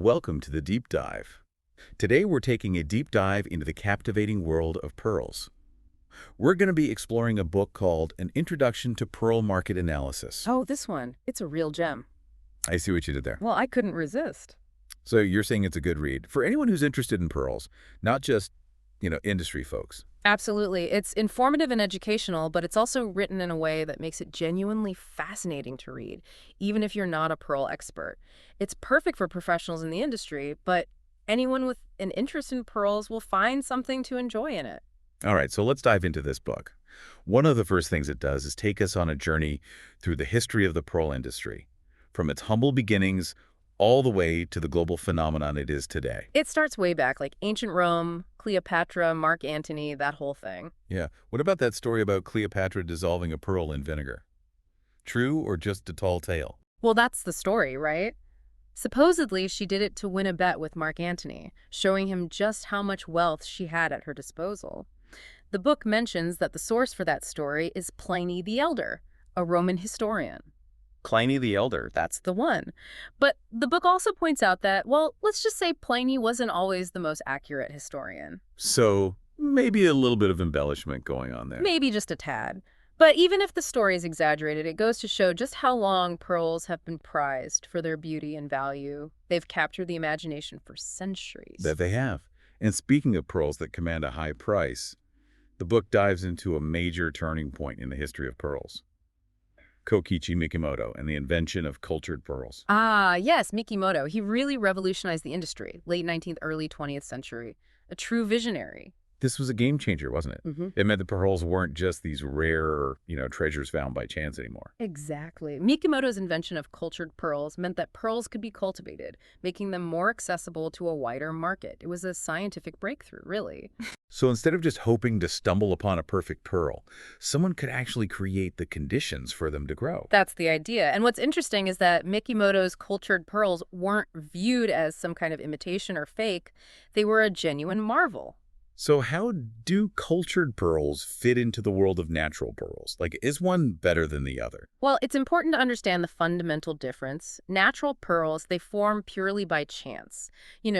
Welcome to the Deep Dive. Today we're taking a deep dive into the captivating world of pearls. We're going to be exploring a book called An Introduction to Pearl Market Analysis. Oh, this one. It's a real gem. I see what you did there. Well, I couldn't resist. So you're saying it's a good read for anyone who's interested in pearls, not just, industry folks. Absolutely. It's informative and educational, but it's also written in a way that makes it genuinely fascinating to read, even if you're not a pearl expert. It's perfect for professionals in the industry, but anyone with an interest in pearls will find something to enjoy in it. All right, so let's dive into this book. One of the first things it does is take us on a journey through the history of the pearl industry, from its humble beginnings all the way to the global phenomenon it is today. It starts way back, like ancient Rome, Cleopatra, Mark Antony, that whole thing. Yeah, what about that story about Cleopatra dissolving a pearl in vinegar? True or just a tall tale? Well, that's the story, right? Supposedly, she did it to win a bet with Mark Antony, showing him just how much wealth she had at her disposal. The book mentions that the source for that story is Pliny the Elder, a Roman historian. Pliny the Elder. That's the one. But the book also points out that, well, let's just say Pliny wasn't always the most accurate historian. So maybe a little bit of embellishment going on there. Maybe just a tad. But even if the story is exaggerated, it goes to show just how long pearls have been prized for their beauty and value. They've captured the imagination for centuries. That they have. And speaking of pearls that command a high price, the book dives into a major turning point in the history of pearls. Kokichi Mikimoto and the invention of cultured pearls. Ah, yes, Mikimoto. He really revolutionized the industry, late 19th, early 20th century. A true visionary. This was a game changer, wasn't it? Mm-hmm. It meant the pearls weren't just these rare, treasures found by chance anymore. Exactly. Mikimoto's invention of cultured pearls meant that pearls could be cultivated, making them more accessible to a wider market. It was a scientific breakthrough, really. So instead of just hoping to stumble upon a perfect pearl, someone could actually create the conditions for them to grow. That's the idea. And what's interesting is that Mikimoto's cultured pearls weren't viewed as some kind of imitation or fake. They were a genuine marvel. So how do cultured pearls fit into the world of natural pearls? Like, is one better than the other? Well, it's important to understand the fundamental difference. Natural pearls, they form purely by chance.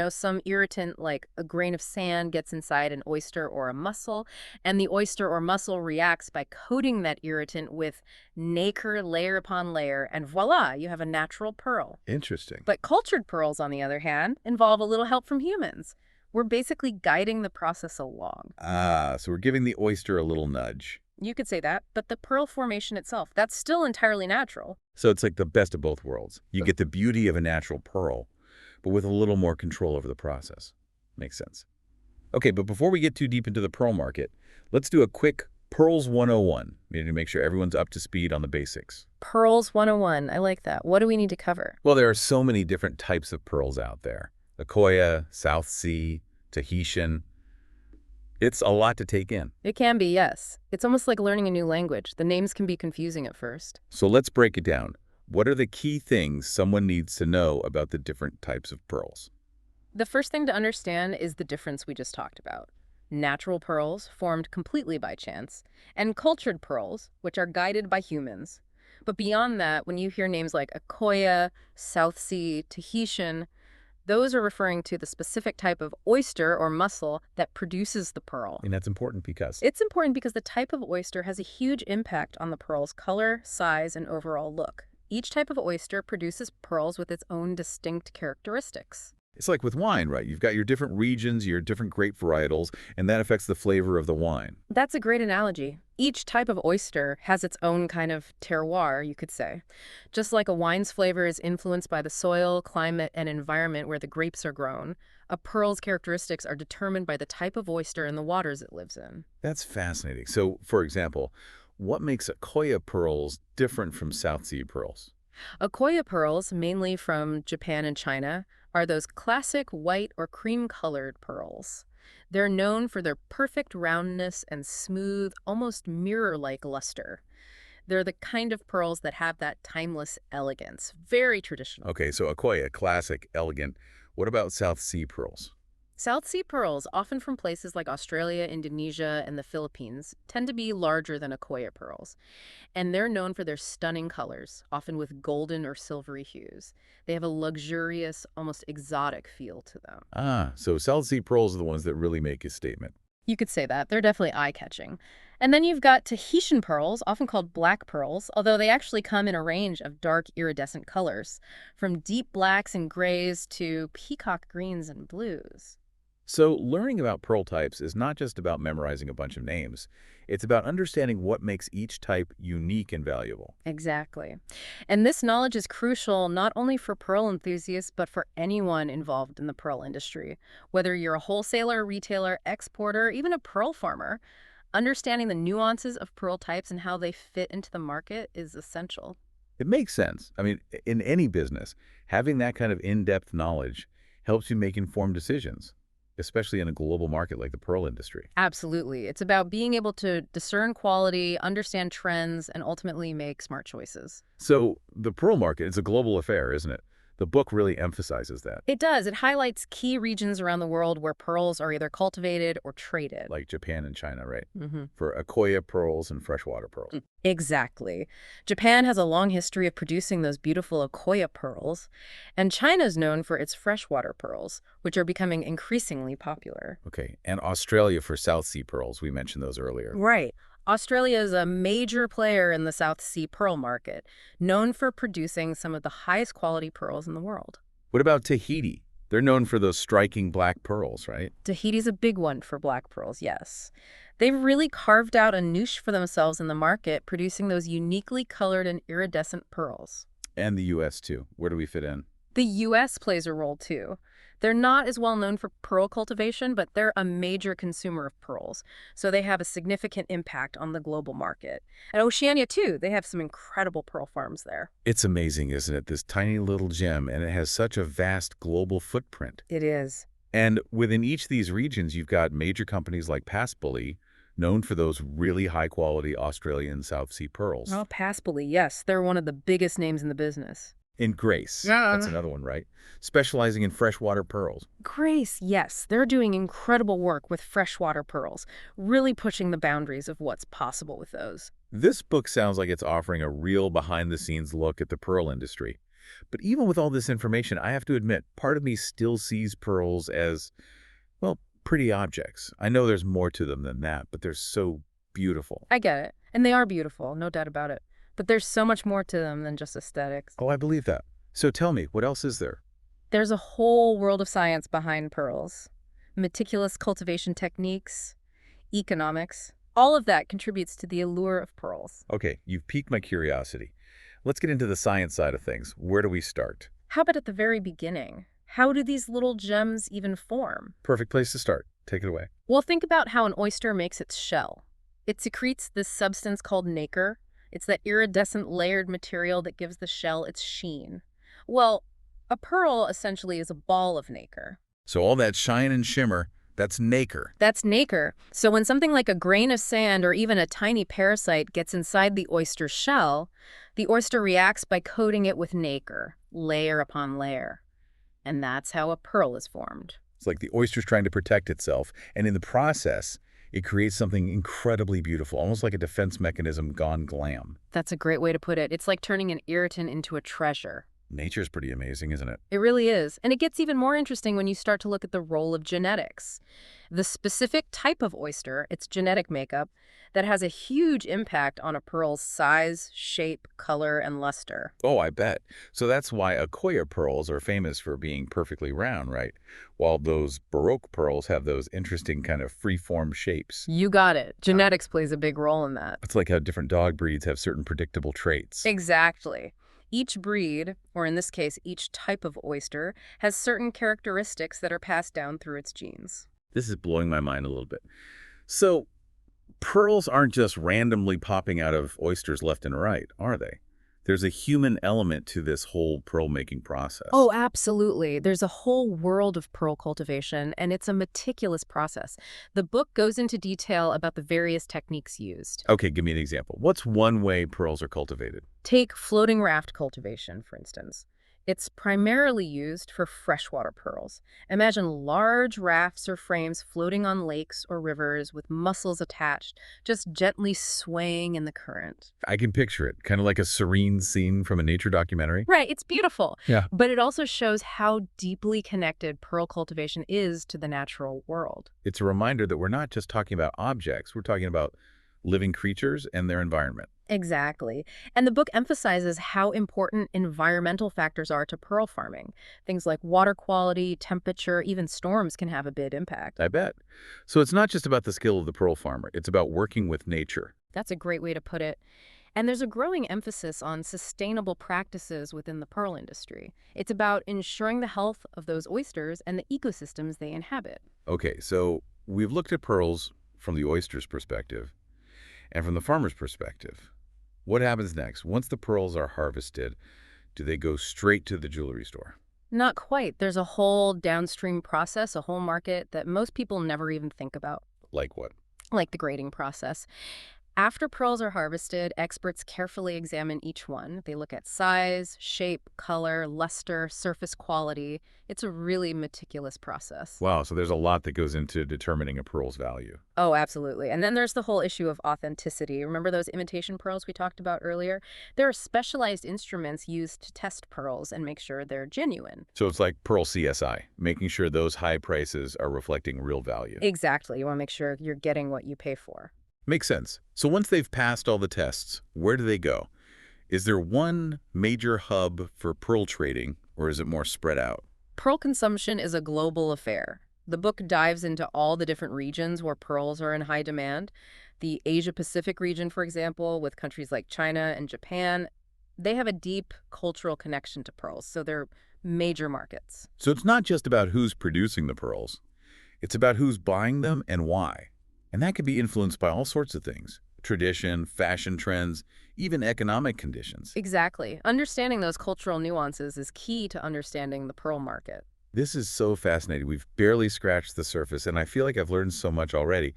Some irritant like a grain of sand gets inside an oyster or a mussel, and the oyster or mussel reacts by coating that irritant with nacre layer upon layer, and voila, you have a natural pearl. Interesting. But cultured pearls, on the other hand, involve a little help from humans. We're basically guiding the process along. Ah, so we're giving the oyster a little nudge. You could say that, but the pearl formation itself, that's still entirely natural. So it's like the best of both worlds. You get the beauty of a natural pearl, but with a little more control over the process. Makes sense. Okay, but before we get too deep into the pearl market, let's do a quick Pearls 101, to make sure everyone's up to speed on the basics. Pearls 101, I like that. What do we need to cover? Well, there are so many different types of pearls out there. Akoya, South Sea, Tahitian. It's a lot to take in. It can be, yes. It's almost like learning a new language. The names can be confusing at first. So let's break it down. What are the key things someone needs to know about the different types of pearls? The first thing to understand is the difference we just talked about. Natural pearls, formed completely by chance, and cultured pearls, which are guided by humans. But beyond that, when you hear names like Akoya, South Sea, Tahitian, those are referring to the specific type of oyster or mussel that produces the pearl. And that's important because... It's important because the type of oyster has a huge impact on the pearl's color, size, and overall look. Each type of oyster produces pearls with its own distinct characteristics. It's like with wine, right? You've got your different regions, your different grape varietals, and that affects the flavor of the wine. That's a great analogy. Each type of oyster has its own kind of terroir, you could say. Just like a wine's flavor is influenced by the soil, climate, and environment where the grapes are grown, a pearl's characteristics are determined by the type of oyster and the waters it lives in. That's fascinating. So, for example, what makes Akoya pearls different from South Sea pearls? Akoya pearls, mainly from Japan and China, are those classic white or cream-colored pearls. They're known for their perfect roundness and smooth, almost mirror-like luster. They're the kind of pearls that have that timeless elegance, very traditional. Okay, so Akoya, classic, elegant. What about South Sea pearls? South Sea pearls, often from places like Australia, Indonesia, and the Philippines, tend to be larger than Akoya pearls, and they're known for their stunning colors, often with golden or silvery hues. They have a luxurious, almost exotic feel to them. Ah, so South Sea pearls are the ones that really make a statement. You could say that. They're definitely eye-catching. And then you've got Tahitian pearls, often called black pearls, although they actually come in a range of dark iridescent colors, from deep blacks and grays to peacock greens and blues. So learning about pearl types is not just about memorizing a bunch of names. It's about understanding what makes each type unique and valuable. Exactly. And this knowledge is crucial not only for pearl enthusiasts, but for anyone involved in the pearl industry. Whether you're a wholesaler, retailer, exporter, even a pearl farmer, understanding the nuances of pearl types and how they fit into the market is essential. It makes sense. I mean, in any business, having that kind of in-depth knowledge helps you make informed decisions, especially in a global market like the pearl industry. Absolutely. It's about being able to discern quality, understand trends, and ultimately make smart choices. So the pearl market is a global affair, isn't it? The book really emphasizes that, It does. It highlights key regions around the world where pearls are either cultivated or traded. like Japan and China, right? Hmm. For Akoya pearls and freshwater pearls. Exactly. Japan has a long history of producing those beautiful Akoya pearls, and China is known for its freshwater pearls, which are becoming increasingly popular. Okay, and Australia for South Sea pearls. We mentioned those earlier. Right. Australia is a major player in the South Sea pearl market, known for producing some of the highest quality pearls in the world. What about Tahiti? They're known for those striking black pearls, right? Tahiti's a big one for black pearls, yes. They've really carved out a niche for themselves in the market, producing those uniquely colored and iridescent pearls. And the U.S. too. Where do we fit in? The U.S. plays a role too. They're not as well known for pearl cultivation, but they're a major consumer of pearls, so they have a significant impact on the global market. And Oceania too, they have some incredible pearl farms there. It's amazing, isn't it? This tiny little gem, and it has such a vast global footprint. It is. And within each of these regions, you've got major companies like Paspali, known for those really high-quality Australian South Sea pearls. Oh, Paspali, yes, they're one of the biggest names in the business. In Grace, Yeah. that's another one, right? Specializing in freshwater pearls. Grace, yes, they're doing incredible work with freshwater pearls, really pushing the boundaries of what's possible with those. This book sounds like it's offering a real behind-the-scenes look at the pearl industry. But even with all this information, I have to admit, part of me still sees pearls as, well, pretty objects. I know there's more to them than that, but they're so beautiful. I get it, and they are beautiful, no doubt about it. But there's so much more to them than just aesthetics. Oh, I believe that. So tell me, what else is there? There's a whole world of science behind pearls. Meticulous cultivation techniques, economics, all of that contributes to the allure of pearls. Okay, you've piqued my curiosity. Let's get into the science side of things. Where do we start? How about at the very beginning? How do these little gems even form? Perfect place to start. Take it away. Well, think about how an oyster makes its shell. It secretes this substance called nacre. It's that iridescent layered material that gives the shell its sheen. Well, a pearl essentially is a ball of nacre. So all that shine and shimmer, that's nacre. That's nacre. So when something like a grain of sand or even a tiny parasite gets inside the oyster's shell, the oyster reacts by coating it with nacre, layer upon layer. And that's how a pearl is formed. It's like the oyster's trying to protect itself, and in the process, it creates something incredibly beautiful, almost like a defense mechanism gone glam. That's a great way to put it. It's like turning an irritant into a treasure. Nature's pretty amazing, isn't it? It really is. And it gets even more interesting when you start to look at the role of genetics. The specific type of oyster, its genetic makeup, that has a huge impact on a pearl's size, shape, color, and luster. Oh, I bet. So that's why Akoya pearls are famous for being perfectly round, right? While those Baroque pearls have those interesting kind of free-form shapes. You got it. Genetics plays a big role in that. It's like how different dog breeds have certain predictable traits. Exactly. Each breed, or in this case, each type of oyster, has certain characteristics that are passed down through its genes. This is blowing my mind a little bit. So, pearls aren't just randomly popping out of oysters left and right, are they? There's a human element to this whole pearl-making process. Oh, absolutely. There's a whole world of pearl cultivation, and it's a meticulous process. The book goes into detail about the various techniques used. Okay, give me an example. What's one way pearls are cultivated? Take floating raft cultivation, for instance. It's primarily used for freshwater pearls. Imagine large rafts or frames floating on lakes or rivers with mussels attached, just gently swaying in the current. I can picture it, kind of like a serene scene from a nature documentary. Right, it's beautiful. Yeah. But it also shows how deeply connected pearl cultivation is to the natural world. It's a reminder that we're not just talking about objects, we're talking about living creatures and their environment. Exactly. And the book emphasizes how important environmental factors are to pearl farming. Things like water quality, temperature, even storms can have a big impact. I bet. So it's not just about the skill of the pearl farmer, it's about working with nature. That's a great way to put it. And there's a growing emphasis on sustainable practices within the pearl industry. It's about ensuring the health of those oysters and the ecosystems they inhabit. Okay, so we've looked at pearls from the oyster's perspective and from the farmer's perspective. What happens next? Once the pearls are harvested, do they go straight to the jewelry store? Not quite. There's a whole downstream process, a whole market that most people never even think about, Like what? like the grading process. After pearls are harvested, experts carefully examine each one. They look at size, shape, color, luster, surface quality. It's a really meticulous process. Wow, so there's a lot that goes into determining a pearl's value. Oh, absolutely. And then there's the whole issue of authenticity. Remember those imitation pearls we talked about earlier? There are specialized instruments used to test pearls and make sure they're genuine. So it's like Pearl CSI, making sure those high prices are reflecting real value. Exactly. You want to make sure you're getting what you pay for. Makes sense. So once they've passed all the tests, where do they go? Is there one major hub for pearl trading, or is it more spread out? Pearl consumption is a global affair. The book dives into all the different regions where pearls are in high demand. The Asia-Pacific region, for example, with countries like China and Japan, they have a deep cultural connection to pearls, so they're major markets. So it's not just about who's producing the pearls. It's about who's buying them and why. And that could be influenced by all sorts of things. Tradition, fashion trends, even economic conditions. Exactly. Understanding those cultural nuances is key to understanding the pearl market. This is so fascinating. We've barely scratched the surface, and I feel like I've learned so much already.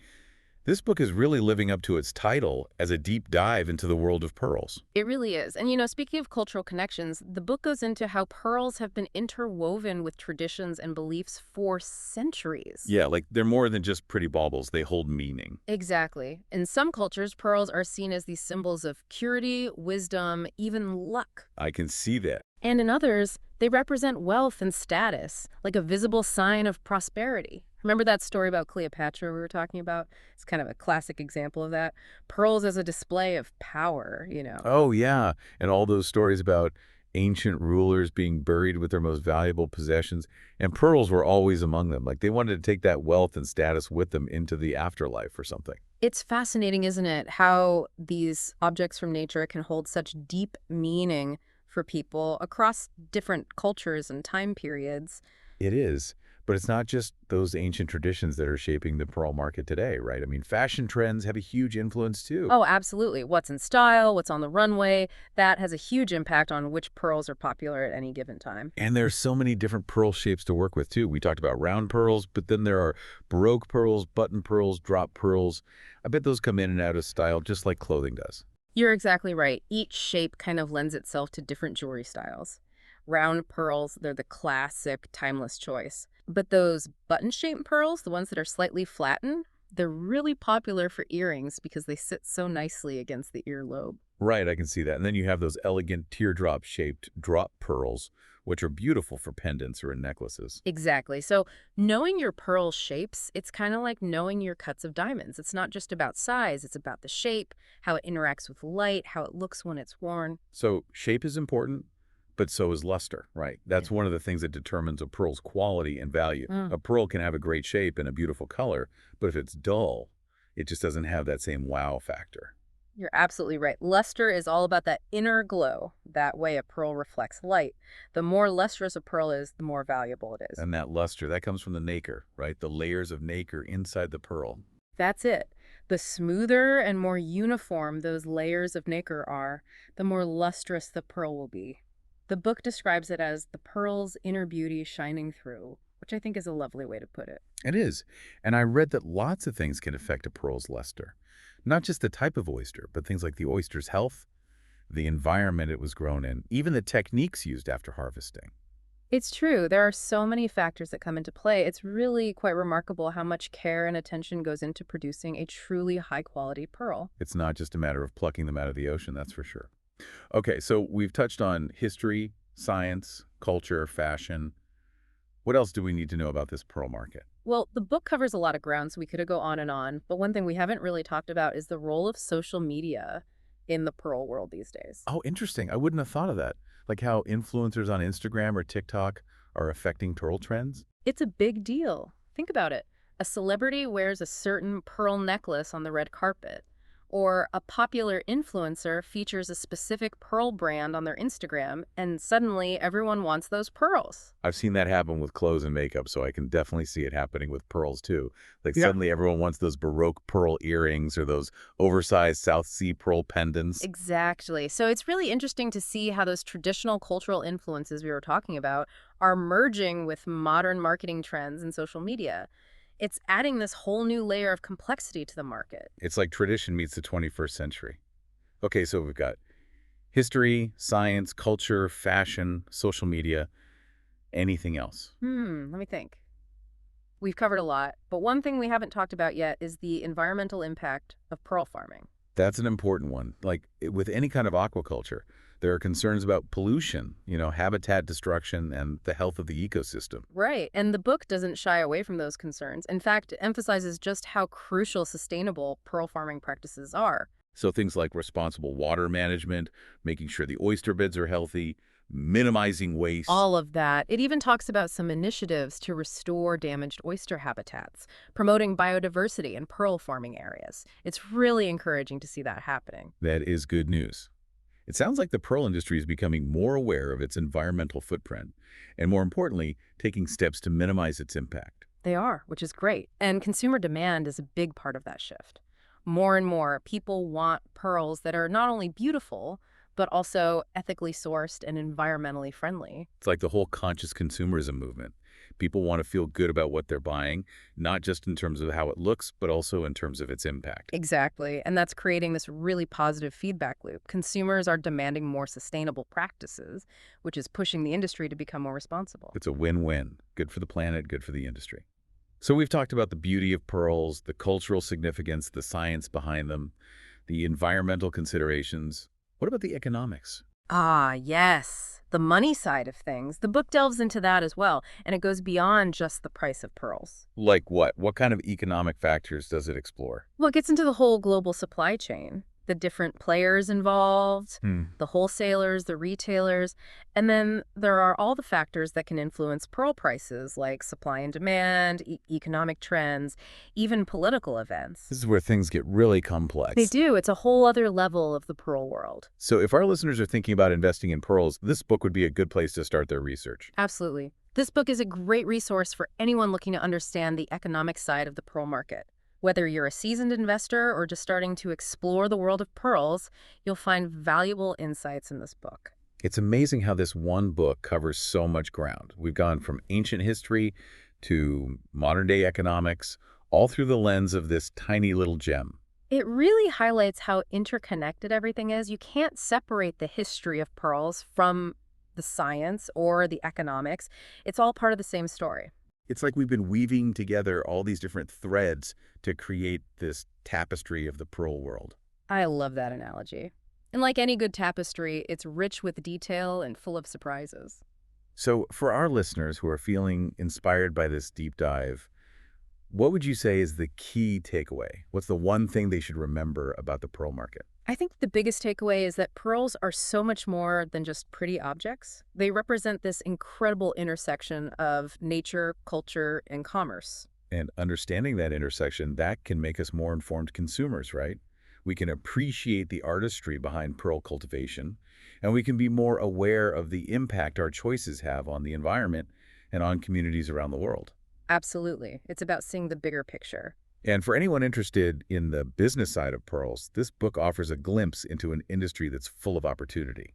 This book is really living up to its title as a deep dive into the world of pearls. It really is. And speaking of cultural connections, the book goes into how pearls have been interwoven with traditions and beliefs for centuries. Yeah, like they're more than just pretty baubles. They hold meaning. Exactly. In some cultures, pearls are seen as these symbols of purity, wisdom, even luck. I can see that. And in others, they represent wealth and status, like a visible sign of prosperity. Remember that story about Cleopatra we were talking about? It's kind of a classic example of that. Pearls as a display of power. Oh, yeah. And all those stories about ancient rulers being buried with their most valuable possessions. And pearls were always among them. Like they wanted to take that wealth and status with them into the afterlife or something. It's fascinating, isn't it, how these objects from nature can hold such deep meaning for people across different cultures and time periods. It is. But it's not just those ancient traditions that are shaping the pearl market today, right? I mean, fashion trends have a huge influence too. Oh, absolutely. What's in style, what's on the runway, that has a huge impact on which pearls are popular at any given time. And there's so many different pearl shapes to work with too. We talked about round pearls, but then there are Baroque pearls, button pearls, drop pearls. I bet those come in and out of style just like clothing does. You're exactly right. Each shape kind of lends itself to different jewelry styles. Round pearls, they're the classic, timeless choice. But those button-shaped pearls, the ones that are slightly flattened, they're really popular for earrings because they sit so nicely against the earlobe. Right, I can see that. And then you have those elegant teardrop-shaped drop pearls, which are beautiful for pendants or in necklaces. Exactly. So knowing your pearl shapes, it's kind of like knowing your cuts of diamonds. It's not just about size, it's about the shape, how it interacts with light, how it looks when it's worn. So shape is important, but so is luster, right? That's Yeah. one of the things that determines a pearl's quality and value. A pearl can have a great shape and a beautiful color, but if it's dull, it just doesn't have that same wow factor. You're absolutely right. Luster is all about that inner glow. That way a pearl reflects light. The more lustrous a pearl is, the more valuable it is. And that luster, that comes from the nacre, right? The layers of nacre inside the pearl. That's it. The smoother and more uniform those layers of nacre are, the more lustrous the pearl will be. The book describes it as the pearl's inner beauty shining through, which I think is a lovely way to put it. It is. And I read that lots of things can affect a pearl's luster. Not just the type of oyster, but things like the oyster's health, the environment it was grown in, even the techniques used after harvesting. It's true. There are so many factors that come into play. It's really quite remarkable how much care and attention goes into producing a truly high-quality pearl. It's not just a matter of plucking them out of the ocean, that's for sure. Okay, so we've touched on history, science, culture, fashion. What else do we need to know about this pearl market? Well, the book covers a lot of ground, so we could go on and on. But one thing we haven't really talked about is the role of social media in the pearl world these days. Oh, interesting. I wouldn't have thought of that. Like how influencers on Instagram or TikTok are affecting pearl trends? It's a big deal. Think about it. A celebrity wears a certain pearl necklace on the red carpet, or a popular influencer features a specific pearl brand on their Instagram, and suddenly everyone wants those pearls. I've seen that happen with clothes and makeup, so I can definitely see it happening with pearls too. Like Yeah. suddenly everyone wants those Baroque pearl earrings or those oversized South Sea pearl pendants. Exactly. So it's really interesting to see how those traditional cultural influences we were talking about are merging with modern marketing trends and social media. It's adding this whole new layer of complexity to the market. It's like tradition meets the 21st century. Okay, so we've got history, science, culture, fashion, social media, anything else. Let me think. We've covered a lot, but one thing we haven't talked about yet is the environmental impact of pearl farming. That's an important one. Like with any kind of aquaculture, there are concerns about pollution, habitat destruction, and the health of the ecosystem. Right, and the book doesn't shy away from those concerns. In fact, it emphasizes just how crucial sustainable pearl farming practices are. So things like responsible water management, making sure the oyster beds are healthy, minimizing waste. All of that. It even talks about some initiatives to restore damaged oyster habitats, promoting biodiversity in pearl farming areas. It's really encouraging to see that happening. That is good news. It sounds like the pearl industry is becoming more aware of its environmental footprint, and more importantly, taking steps to minimize its impact. They are, which is great. And consumer demand is a big part of that shift. More and more, people want pearls that are not only beautiful, but also ethically sourced and environmentally friendly. It's like the whole conscious consumerism movement. People want to feel good about what they're buying, not just in terms of how it looks, but also in terms of its impact. Exactly. And that's creating this really positive feedback loop. Consumers are demanding more sustainable practices, which is pushing the industry to become more responsible. It's a win-win. Good for the planet, good for the industry. So we've talked about the beauty of pearls, the cultural significance, the science behind them, the environmental considerations. What about the economics? Ah, yes. The money side of things. The book delves into that as well, and it goes beyond just the price of pearls. Like what? What kind of economic factors does it explore? Well, it gets into the whole global supply chain, the different players involved, Hmm. the wholesalers, the retailers, and then there are all the factors that can influence pearl prices, like supply and demand, economic trends, even political events. This is where things get really They complex. do. It's a whole other level of the pearl world. So if our listeners are thinking about investing in pearls, this book would be a good place to start their research. Absolutely. This book is a great resource for anyone looking to understand the economic side of the pearl market. Whether you're a seasoned investor or just starting to explore the world of pearls, you'll find valuable insights in this book. It's amazing how this one book covers so much ground. We've gone from ancient history to modern-day economics, all through the lens of this tiny little gem. It really highlights how interconnected everything is. You can't separate the history of pearls from the science or the economics. It's all part of the same story. It's like we've been weaving together all these different threads to create this tapestry of the pearl world. I love that analogy. And like any good tapestry, it's rich with detail and full of surprises. So for our listeners who are feeling inspired by this deep dive, what would you say is the key takeaway? What's the one thing they should remember about the pearl market? I think the biggest takeaway is that pearls are so much more than just pretty objects. They represent this incredible intersection of nature, culture, and commerce. And understanding that intersection, that can make us more informed consumers, right? We can appreciate the artistry behind pearl cultivation, and we can be more aware of the impact our choices have on the environment and on communities around the world. Absolutely. It's about seeing the bigger picture. And for anyone interested in the business side of pearls, this book offers a glimpse into an industry that's full of opportunity.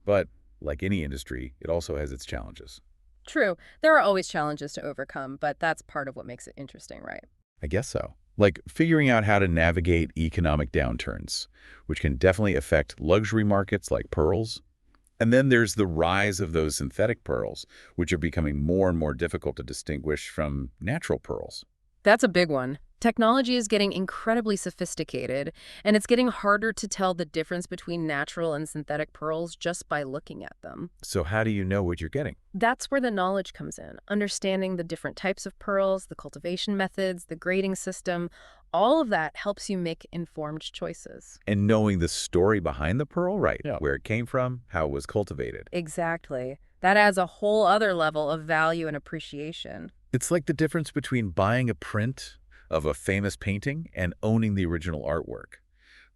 But like any industry, it also has its challenges. True, there are always challenges to overcome, but that's part of what makes it interesting, right? I guess so. like figuring out how to navigate economic downturns, which can definitely affect luxury markets like pearls. And then there's the rise of those synthetic pearls, which are becoming more and more difficult to distinguish from natural pearls. That's a big one. Technology is getting incredibly sophisticated, and it's getting harder to tell the difference between natural and synthetic pearls just by looking at them. So how do you know what you're getting? That's where the knowledge comes in, understanding the different types of pearls, the cultivation methods, the grading system. All of that helps you make informed choices. And knowing the story behind the pearl, right? Yeah. Where it came from, how it was cultivated. Exactly. That adds a whole other level of value and appreciation. It's like the difference between buying a print of a famous painting and owning the original artwork.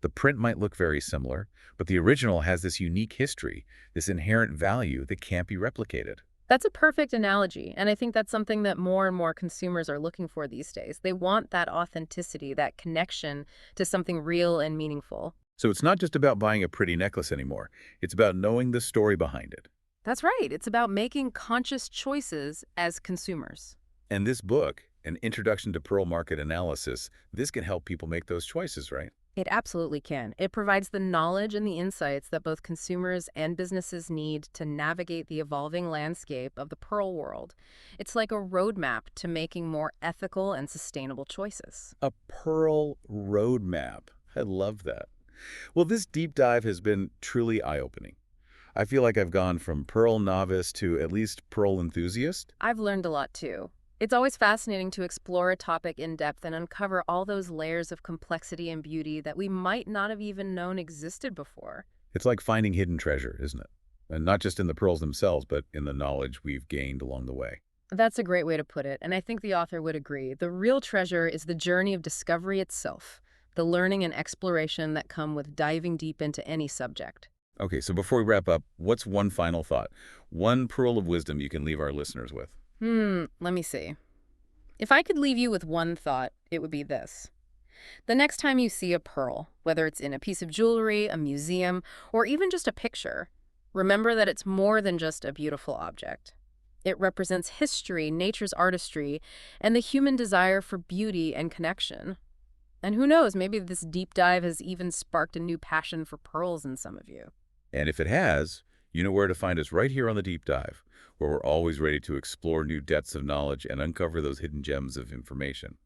The print might look very similar, but the original has this unique history, this inherent value that can't be replicated. That's a perfect analogy, and I think that's something that more and more consumers are looking for these days. They want that authenticity, that connection to something real and meaningful. So it's not just about buying a pretty necklace anymore. It's about knowing the story behind it. That's right. It's about making conscious choices as consumers. And this book, An Introduction to Pearl Market Analysis, this can help people make those choices, right? It absolutely can. It provides the knowledge and the insights that both consumers and businesses need to navigate the evolving landscape of the pearl world. It's like a roadmap to making more ethical and sustainable choices. A pearl roadmap. I love that. Well, this deep dive has been truly eye-opening. I feel like I've gone from pearl novice to at least pearl enthusiast. I've learned a lot too. It's always fascinating to explore a topic in depth and uncover all those layers of complexity and beauty that we might not have even known existed before. It's like finding hidden treasure, isn't it? And not just in the pearls themselves, but in the knowledge we've gained along the way. That's a great way to put it, and I think the author would agree. The real treasure is the journey of discovery itself, the learning and exploration that come with diving deep into any subject. Okay, so before we wrap up, what's one final thought? One pearl of wisdom you can leave our listeners with? Let me see. If I could leave you with one thought, it would be this. The next time you see a pearl, whether it's in a piece of jewelry, a museum, or even just a picture, remember that it's more than just a beautiful object. It represents history, nature's artistry, and the human desire for beauty and connection. And who knows, maybe this deep dive has even sparked a new passion for pearls in some of you. And if it has, you know where to find us right here on the Deep Dive, where we're always ready to explore new depths of knowledge and uncover those hidden gems of information.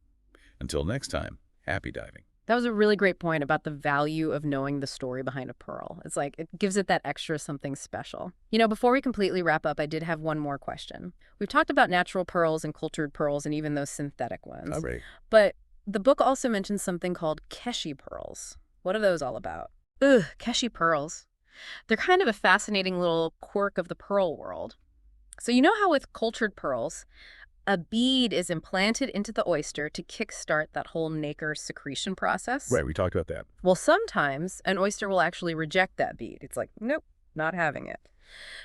Until next time, happy diving. That was a really great point about the value of knowing the story behind a pearl. It's like it gives it that extra something special. You know, before we completely wrap up, I did have one more question. We've talked about natural pearls and cultured pearls and even those synthetic ones. All right. But the book also mentions something called Keshi pearls. What are those all about? Ugh, Keshi pearls. They're kind of a fascinating little quirk of the pearl world. So you know how with cultured pearls, a bead is implanted into the oyster to kickstart that whole nacre secretion process? Right, we talked about that. Well, sometimes an oyster will actually reject that bead. It's like, nope, not having it.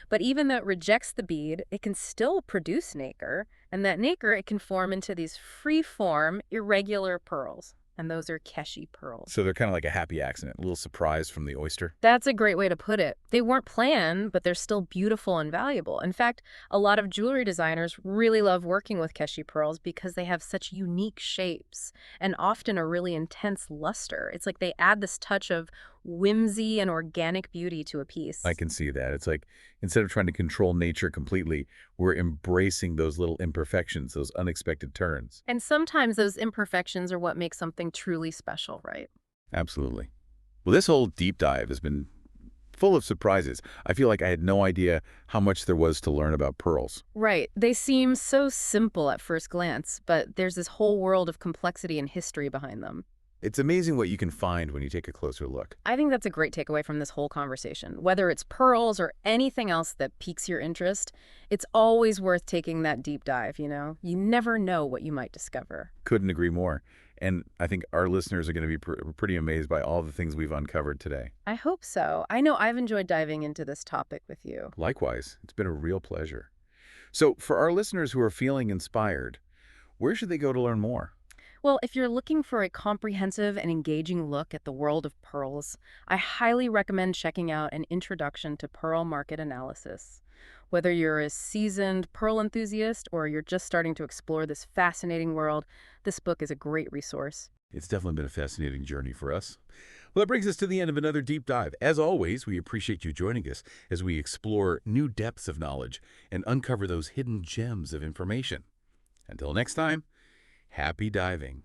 But even though it rejects the bead, it can still produce nacre, and that nacre, it can form into these free-form, irregular pearls. And those are Keshi pearls. So they're kind of like a happy accident, a little surprise from the oyster. That's a great way to put it. They weren't planned, but they're still beautiful and valuable. In fact, a lot of jewelry designers really love working with Keshi pearls because they have such unique shapes and often a really intense luster. It's like they add this touch of whimsy and organic beauty to a piece. I can see that. It's like instead of trying to control nature completely, we're embracing those little imperfections, those unexpected turns. And sometimes those imperfections are what make something truly special, right? Absolutely. Well, this whole deep dive has been full of surprises. I feel like I had no idea how much there was to learn about pearls. Right. They seem so simple at first glance, but there's this whole world of complexity and history behind them. It's amazing what you can find when you take a closer look. I think that's a great takeaway from this whole conversation. Whether it's pearls or anything else that piques your interest, it's always worth taking that deep dive, you know? You never know what you might discover. Couldn't agree more. And I think our listeners are going to be pretty amazed by all the things we've uncovered today. I hope so. I know I've enjoyed diving into this topic with you. Likewise, it's been a real pleasure. So for our listeners who are feeling inspired, where should they go to learn more? Well, if you're looking for a comprehensive and engaging look at the world of pearls, I highly recommend checking out An Introduction to Pearl Market Analysis. Whether you're a seasoned pearl enthusiast or you're just starting to explore this fascinating world, this book is a great resource. It's definitely been a fascinating journey for us. Well, that brings us to the end of another deep dive. As always, we appreciate you joining us as we explore new depths of knowledge and uncover those hidden gems of information. Until next time, happy diving.